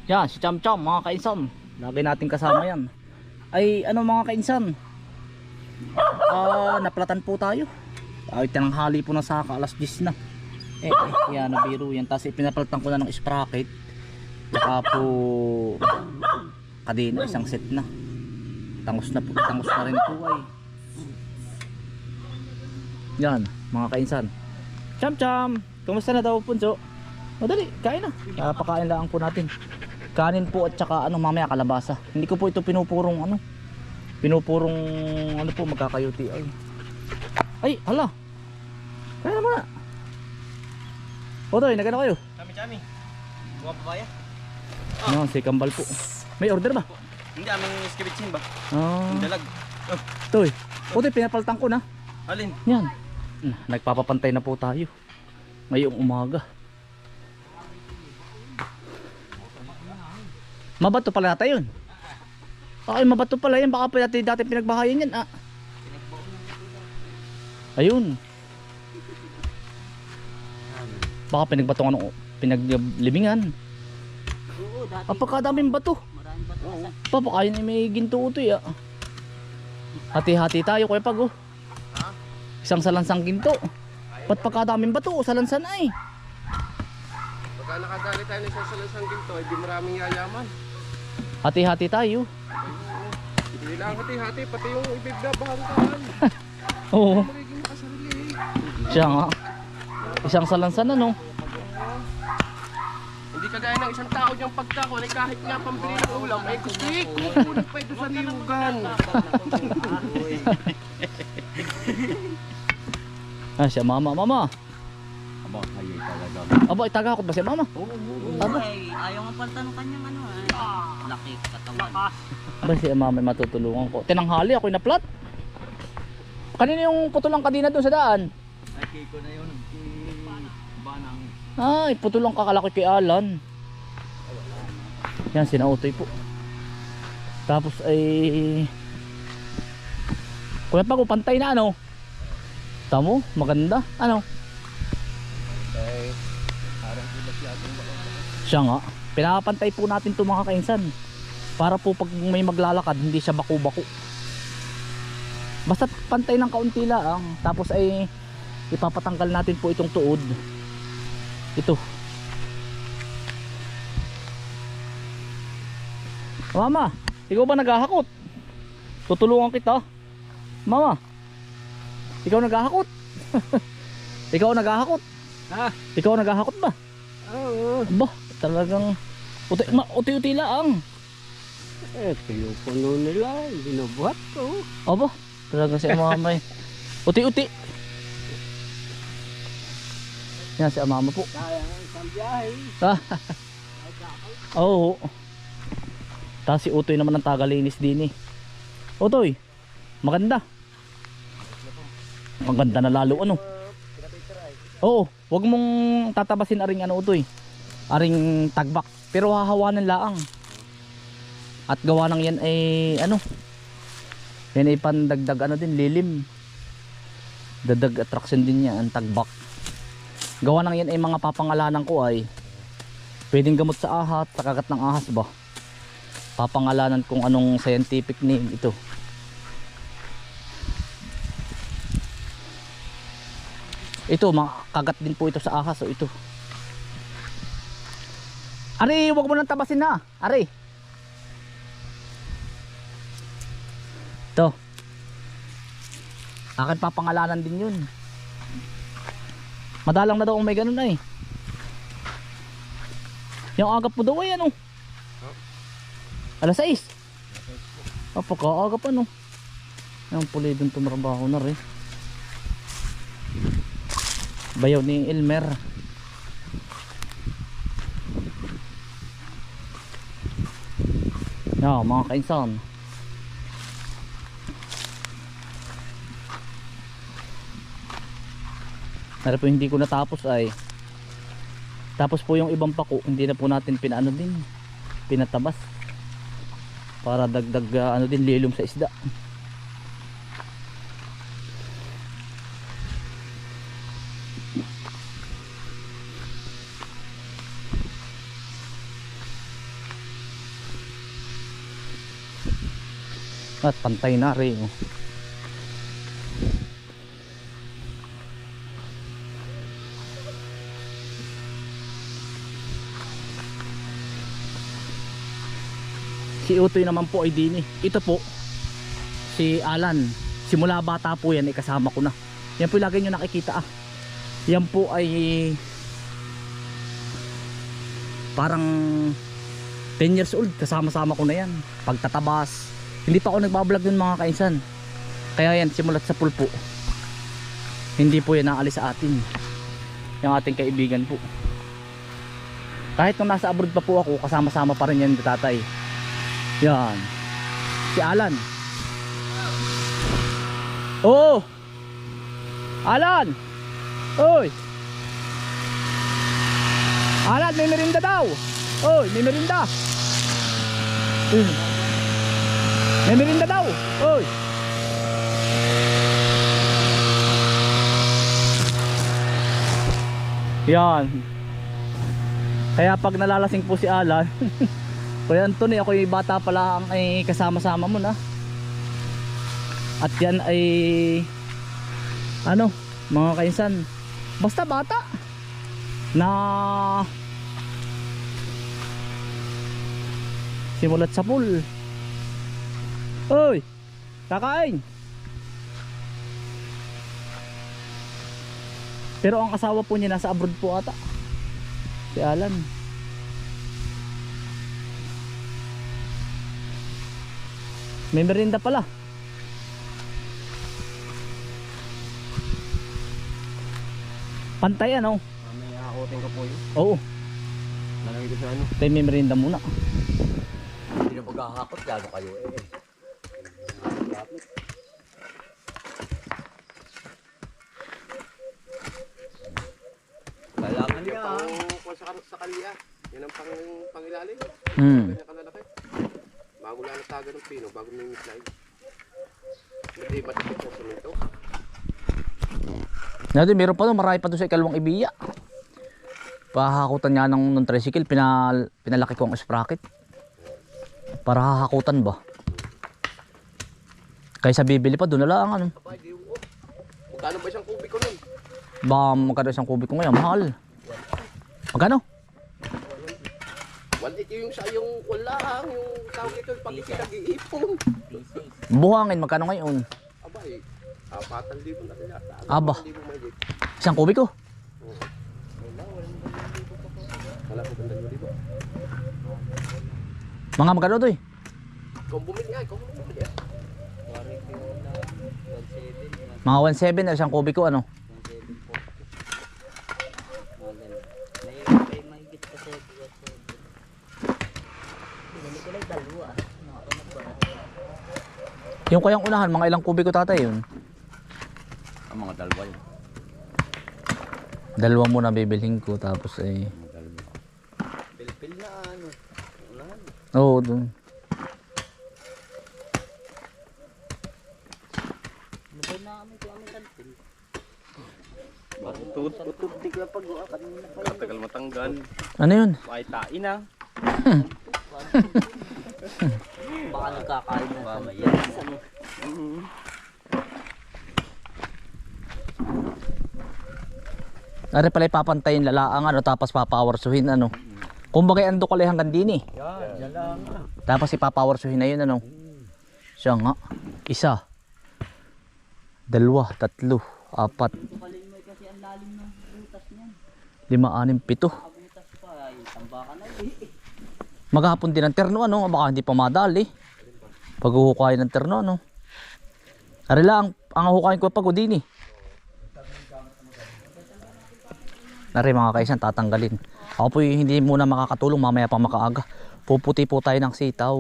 Yan, si Cham Cham mga kainsan. Lagi natin kasama yan. Ay ano mga kainsan, naplatan po tayo. Ay tinanghali po na saka, alas 10 na. Yan nabiro yan. Tapos ipinapaltan ko na ng sprocket. Tsaka po kadena, isang set na. Tangos na po, tangos na rin po ay. Yan mga kainsan. Cham Cham, kumusta na daw punso? Madali, kain na. Pakain lang po natin. Kanin po at saka mamaya kalabasa. Hindi ko po ito pinupurong po magkakayuti ay. Ay, hala. Kaya na muna. Otoy, nagano kayo? Chami. Buwan pa ba yan? No, si Kambal po. May order ba? Hindi, aming skibitsin ba? Ang dalag. Toy. Otoy, pinapaltang ko na. Alin? Yan. Nagpapapantay na po tayo. Ngayong umaga. Mabato pala natin yun. Ay, mabato pala yan. Baka pa dati pinagbahayan yan. Ayun. Baka pinagbato pinaglimingan. Apakadaming bato. Papakain ay may ginto ito ya. Hati-hati tayo kuya pag Isang salansang ginto. Ba't pagkadaming bato sa lansan ay? Pagka nakadali tayo ng isang salansang ginto, ay di maraming yayaman. Hati-hati tayo. Hindi lang hati-hati, pati yung ibigdabahan. Oo. Magiging makasarili. Siya nga. Isang salansan ano. Hindi kagaya ng isang tao diyang pagkako, ay kahit nga pambili ng ulam, ay kustik. Kukulit pa ito sa niyugan. Siya mama. Aba, ayay talaga. Aba, itagakot ba siya mama? Aba. Ay, ayaw nga pala tanong kanyang laki katawan. Ba siya mama matutulungan ko. Tinanghali ako'y naplat. Kanina yung putulang kadina doon sa daan. Ay, Kiko na yun. Banang. Ay, putulang kakalaki kay Alan. Yan, sinautoy po. Tapos ay kuya pag pantay na ano. Tamo, maganda. Ano? Okay. Parang di masyadong Siya nga. Pinapantay po natin ito mga kainsan. Para po pag may maglalakad, hindi siya baku-baku. Basta pantay ng kaunti lang. Tapos ay ipapatanggal natin po itong tuod. Ito. Mama, ikaw ba naghahakot? Tutulungan kita. Mama, ikaw naghahakot? Ikaw naghahakot? Ha? Ikaw naghahakot ba? Oo. Ba, talagang uti-uti lang. Pinupuno nila, binubuhat ko. Aba, talagang si mama eh. Uti-uti. Yan si mama po. Kaya nga isang biyahe. Oo. Tapos si Utoy naman ang tagalinis din eh. Utoy, maganda. Maganda na lalo ano. Oo, wag mong tatabasin aring ano Utoy. Aring tagbak. Pero hahawanan laang. At gawa ng yan ay ano. Yan ay pandagdag ano din, lilim. Dadag attraction din niya ang tagbak. Gawa ng yan ay mga papangalanan ko ay pwedeng gamot sa ahas, takagat ng ahas ba. Papangalanan kung anong scientific name ito. Ito, makagat din po ito sa ahas. O ito. Ari, wag mo nang tabasin na. Ari. Ito. Akin papangalanan din yun. Madalang na daw kung may ganun na eh. Yung agap mo daw ay ano. Alas 6. Apaka-agap ano. Yung pulidong tumrabaho na rin. Bayaw ni Elmer. Yan mga kainsan. Pero po hindi ko natapos ay. Tapos po yung ibang pako hindi na po natin pinaano din. Pinatabas. Para dagdag ano din lilom sa isda. At pantay na rin. Oh. Si Utoy naman po ay dini. Ito po si Alan. Simula bata po yan, kasama ko na. Yan po lagi nyo nakikita Yan po ay parang 10 years old. Kasama-sama ko na yan. Pagtatabas. Hindi pa ako nagbablog dun mga kainsan. Kaya yan, simulat sa pulpo. Hindi po yan naalis sa atin. Yung ating kaibigan po. Kahit nung nasa abroad pa po ako, kasama-sama pa rin yan tatay. Yan. Si Alan. Oh! Alan! Oy! Alan, may merinda daw! Oy, may merinda! May merinda daw! Oy! Yan. Kaya pag nalalasing po si Alan Kuya Anthony, ako yung bata pala ang ay kasama-sama mo na. At yan ay ano, mga kainsan, basta bata na simulat sa pool. Oy, kakain. Pero ang asawa po niya nasa abroad po ata, si Alan. May merinda pala. Pantay ano? May hakotin ko po yun. Oo. Lalagay ko sa ano. Tayo may merinda muna. Hindi na maghahakot, gago kayo Kailangan niya sa kanya. Yan ang pangilalim. Kanya kalalaki. Bago lang nataga ng pino, bago may slide. Hindi matipid sa semento. Natin, meron pa doon, marami pa doon sa ikalawang ibiya. Pahahakutan niya ng tricycle, pinalaki ko ang sprocket. Para hahakutan ba? Kaysa bibili pa doon na lang ano. Magkano ba isang kubiko nun? Ba, magkano isang kubiko ngayon? Mahal. Magkano? 180 yung sa yung wala yung tawag ito pag isinag-iipon. Buhangin, magkano ngayon? Aba eh, 4,000 na kaya. Aba, isang kubiko? Wala ko bang 2,000. Mga magkano to eh? Kung bumili nga, kung bumili nga. Mga 1.7 na isang kubiko ano? Yung kayang unahan, mga ilang kubiko tatay yun? Ang mga dalawa yun. Dalawa muna bibilhin ko tapos eh. Pilpil na ano. Unahan. Oo, doon. Tutuptik na pag-uwa kanina pa yun. Katagal matanggal. Ano yun? Ay, tain na. Baka nagkakain na sa mayan. Ari pala ipapantayin lalaang ano tapos papawarsuhin ano. Kumbaga ando kalay hanggang din eh. Yan lang. Tapos ipapawarsuhin na yun ano. Siya nga. Isa. Dalawa, tatlo, apat. Kasi ang lalim ng butas niyan. 5, 6, 7. Butas pa ay tambakan na eh. Maghapon din ang terno ano, baka hindi pa madali. Pag huhukayin ng terno ano. Ari lang ang hukayin ko pag udini. Nari mga kaisan tatanggalin. Ako po hindi muna makakatulong, mamaya pa makaaga. Puputi po tayo ng sitaw.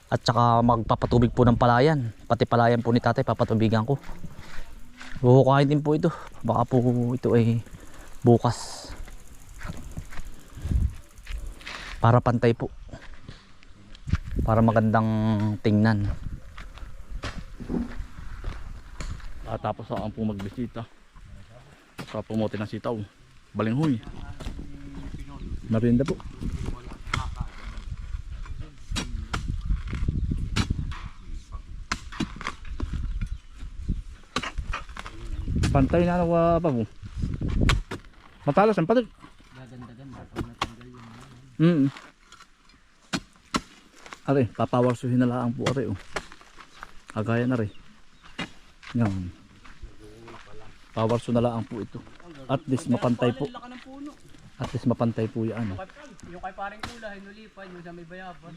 At saka magpapatubig po ng palayan. Pati palayan po ni tatay papatubigan ko. Huhukayin din po ito. Baka po ito ay bukas. Para pantay po. Para magandang tingnan. Tapos ako po magbisita. Papumote ng sitaw. Balinghoy. Merinda po. Pantay na nawa pa po. Matalas ang patig. Gaganda-ganda pag natanggal yung Are, papawarsuhin na lang po are oh. Agaya na rin. Yan. Pawarso na lang po ito. At least mapantay po. At least mapantay po yan. yung kay paring kula, hinulipan yung sa may bayapan.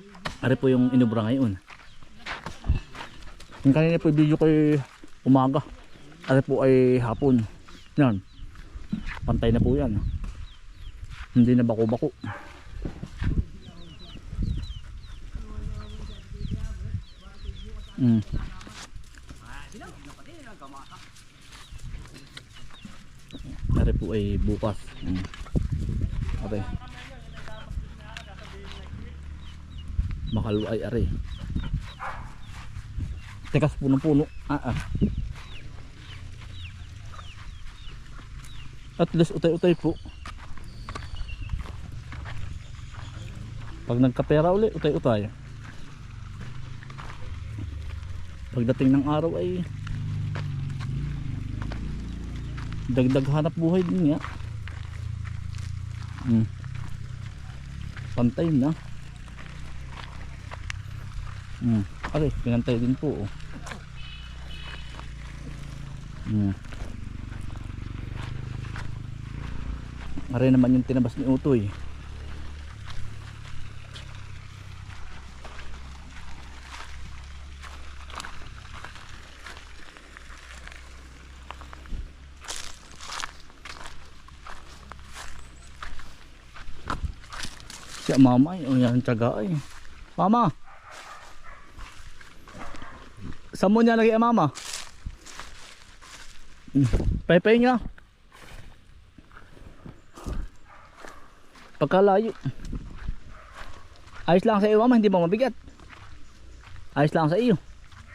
Are po yung inubra ngayon. Yung kanina po yung video kay umaga. Are po ay hapon. Yan. Pantay na po yan. Hindi na bako-bako. Are po ay bukas. Are. Makaluay are. Tekas po ng puno. At least utay-utay po. Pag nagkapera uli, utay-utay. Pagdating ng araw ay dagdag hanap buhay din nga. Pantay na. Okay, pinantay din po oh. Are naman yung tinabas ni Utoy. Siya mama ay, o yan tiyaga ay. Mama. Saan mo niya lagi ang mama? Paypay niya. Pagkalayo. Ayos lang sa iyo mama, hindi mo mabigat. Ayos lang sa iyo.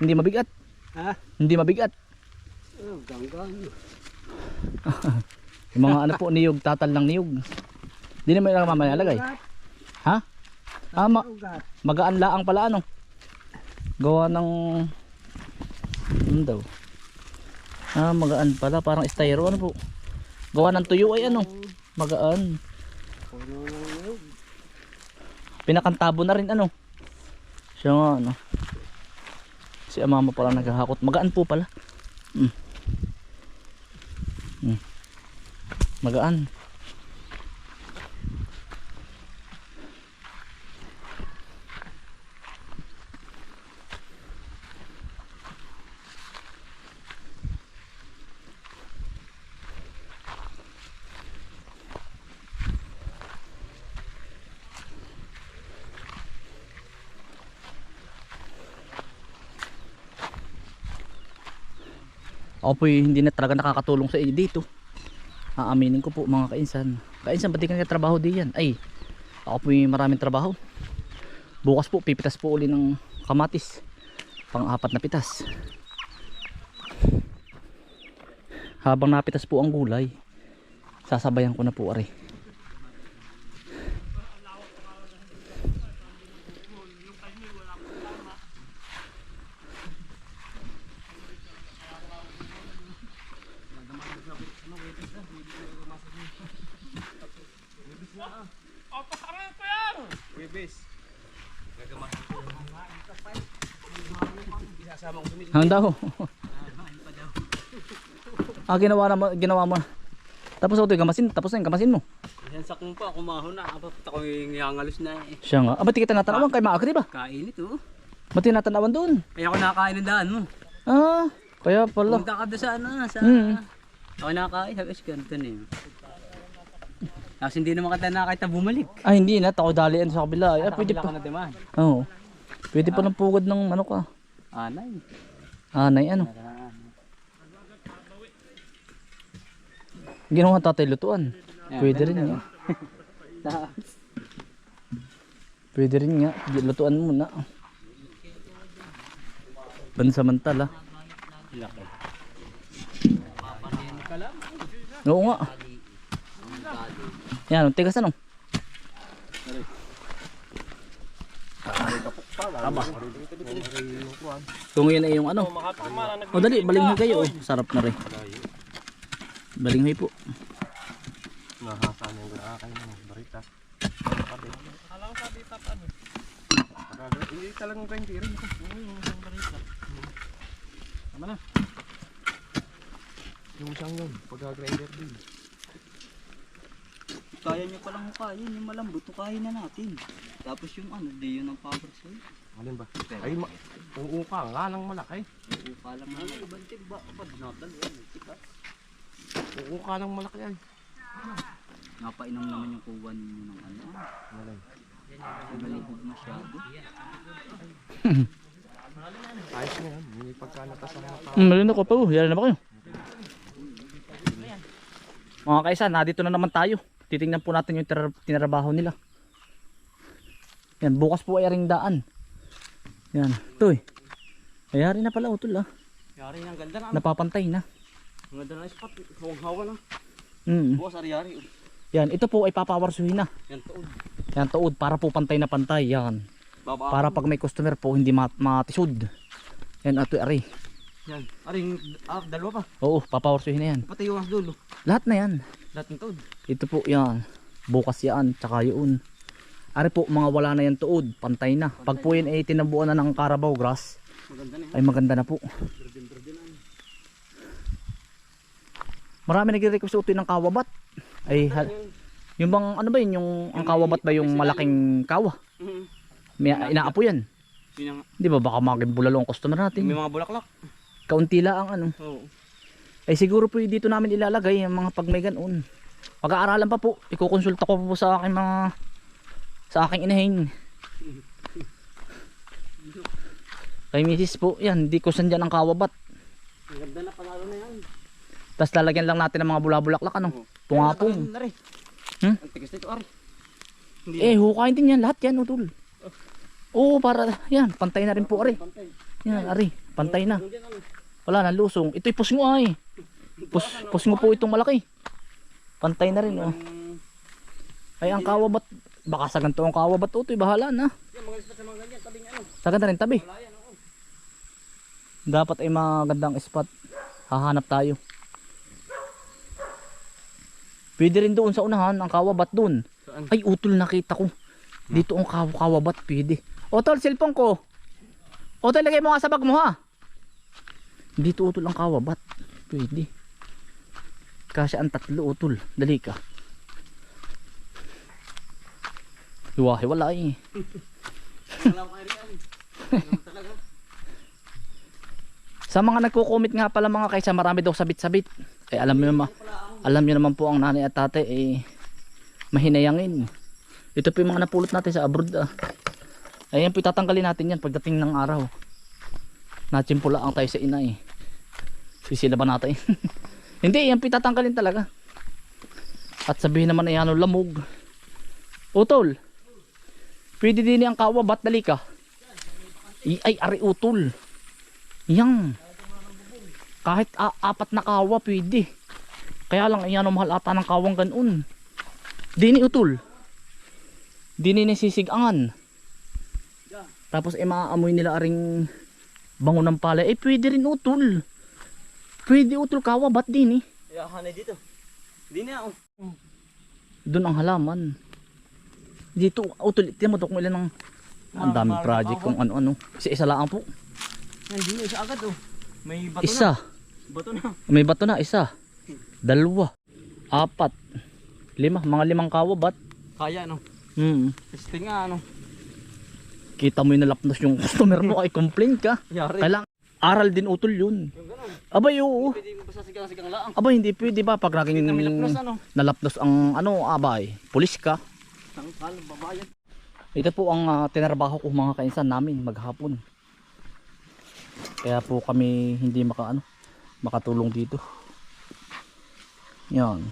Hindi mabigat. Ha? Hindi mabigat. Ganggang. Yung mga ano po, niyog, tatal ng niyog. Hindi naman lang mamaya lagay. Ha? Magaan laang pala ano. Gawa ng ano daw. Magaan pala, parang styro ano po. Gawa ng tuyo ay ano. Magaan. Pinakantabo na rin ano. Siya nga ano. Si mama pala naghahakot. Magaan po pala. Magaan. Ako po hindi na talaga nakakatulong sa inyo dito. Aaminin ko po mga kainsan. Kainsan, ba't di ka nagtatrabaho diyan? Ay, ako po maraming trabaho. Bukas po pipitas po uli ng kamatis. Pang-apat na pitas. Habang napitas po ang gulay, sasabayan ko na po are. Handa ho. Ginawa mo. Tapos ito yung kamasin, tapos na yung kamasin mo. Yan sa kumpa, kumahon na. Apat ako yung nangalos na eh. Siya nga. Ba't di kita natanawan kay Maagri ba? Kain ito. Ba't di natanawan doon? Kaya ako nakakain ng daan mo. Kaya pala. Punta ka doon sa ano, sa... Ako nakakain, sabi ko, ganito na yun. Tapos hindi naman kita nakakita bumalik. Hindi na, tako dalian sa kabila. Pwede pa. Oo. Pwede pa ng pugad ng ano ka. Anay. Anay ano. Ginawa tatay lutuan. Pwede rin nga. Pwede rin nga. Lutuan muna. Pansamantala. Laki. Oo nga. Yan, tigas ano? Kung yan ay yung ano. O dali, balinghin kayo. Sarap na rin. Balinghoy po. Nahasa na yung ganaakay ng barita. Akala ko sabi tap ano? Hindi talagang grinder rin. Yung isang barita. Tama na. Yung isang yun, pagka-grinder din. Kaya nyo palang hukayin, yung malambot, hukayin na natin. Tapos yung ano, di yun ang power soy. Alin ba? Ay, uuka nga lang malaki. Huka lang na ibantib ba? Natal yan, tika. Uuka lang malaki ay. Napainom naman yung kuwan nyo ng ano. Alin? Malihog masyado. Ayos na yan, hindi pagka natasan na pa. Malino ko pa oh. Yara na ba kayo? Mga kaisa, nandito na naman tayo. Titingnan po natin yung tinarabaho nila. Yan, bukas po ay aring daan. Yan, ito eh. Ayari na pala utol ah. Yari ang ganda na. Napapantay na. Ang ganda na spot. Hawang-hawa na. Bukas ari-ari. Yan, ito po ay papawarsuhin na. Yan tuod. Yan, tuod para po pantay na pantay. Yan. Baba. Para pag may customer po hindi matisod. Yan, ito ari. Yan. Aring dalawa pa. Oo, papawarsuhin na yan. Pati yung dulo. Lahat na yan. Lahat ng tuod. Ito po yan. Bukas yan, tsaka yun. Ari po, mga wala na yan tuod. Pantay na. Pag po yan ay tinabuan na ng Carabao grass, Maganda na yan. ay maganda na po. Marami nagre-request utoy ng kawabat. Ay, yung bang, ano ba yun? Yung, ang kawabat ba yung malaking kawa? May inaapo yan. Yun ang, Di ba baka maging bulalo ang customer may natin? mga bulaklak. Kaunti lang ang ano. Oo. Ay siguro po dito namin ilalagay ang mga pag may ganoon. Pag-aaralan pa po, ikukonsulta ko po sa aking mga sa aking inahin. Kay misis po, yan, hindi ko sandyan ang kawabat. Ang ganda na panalo na yan. Tapos lalagyan lang natin ng mga bulabulaklak ano. Pungapong. Ang tigas nito ari. Eh, hukain din yan, lahat yan, utol. Oo, para yan, pantay na rin po ari. Yan, ari, pantay na. Wala na lusong. Ito'y pusngo ay. Pusngo po itong malaki. Pantay na rin oh. Ay ang kawabat, baka sa ganito ang kawabat utoy, bahala na. Yan mga spot sa mga ganyan, tabing ano. Sa ganda rin tabi. Wala yan, oo. Dapat ay magandang spot. Hahanap tayo. Pwede rin doon sa unahan ang kawabat doon. Saan? Ay utol, nakita ko. Dito ang kawabat pwede. O tol, cellphone ko. O tol, lagay mo nga sa bag mo ha. Dito utol ang kawabat. Pwede. Kasi ang tatlo utol. Dali ka. Hiwahe wala eh. Wala ko ari ari. Talaga. Sa mga nagko-comment nga pala mga kaysa marami daw sabit-sabit. Eh alam niyo naman po ang nanay at tate eh mahinayangin. Ito po yung mga napulot natin sa abroad ah. Ayan po tatanggalin natin yan pagdating ng araw. Natsimpula ang tayo sa ina eh. Sisila ba natin? Hindi, yan po tatanggalin talaga. At sabihin naman ay ano lamog. Utol. Pwede din ang kawabat, dali ka. Ay ari utol. Yang. Kahit apat na kawa pwede. Kaya lang ayan mahal ata ng kawang ganoon. Dini utol. Dini nisisigangan. Tapos maamoy nila aring bango ng palay. Eh pwede rin utol. Pwede utol kawabat din eh. Ya hanay dito. Di na oh. Doon ang halaman. Dito utol, tingnan mo to kung ilan ang daming project kung ano-ano. Isa lang po. Hindi na isa agad oh. May bato Isa. na. Bato na. May bato na, isa. Dalawa. Apat. Lima, mga limang kawabat. Kaya no. Testing nga ano. Kita mo yung nalapnos yung customer mo ay complain ka. Yari. Kailang aral din utol yun. Yung ganun. Abay oo. Pwede mo basta sigang laang. Abay hindi pwede ba pag naging Nalapnos ano. nalapnos ang ano abay. Pulis ka. Tangkal babayan. Ito po ang tinarabaho ko mga kainsan namin maghapon. Kaya po kami hindi makatulong dito. Yan.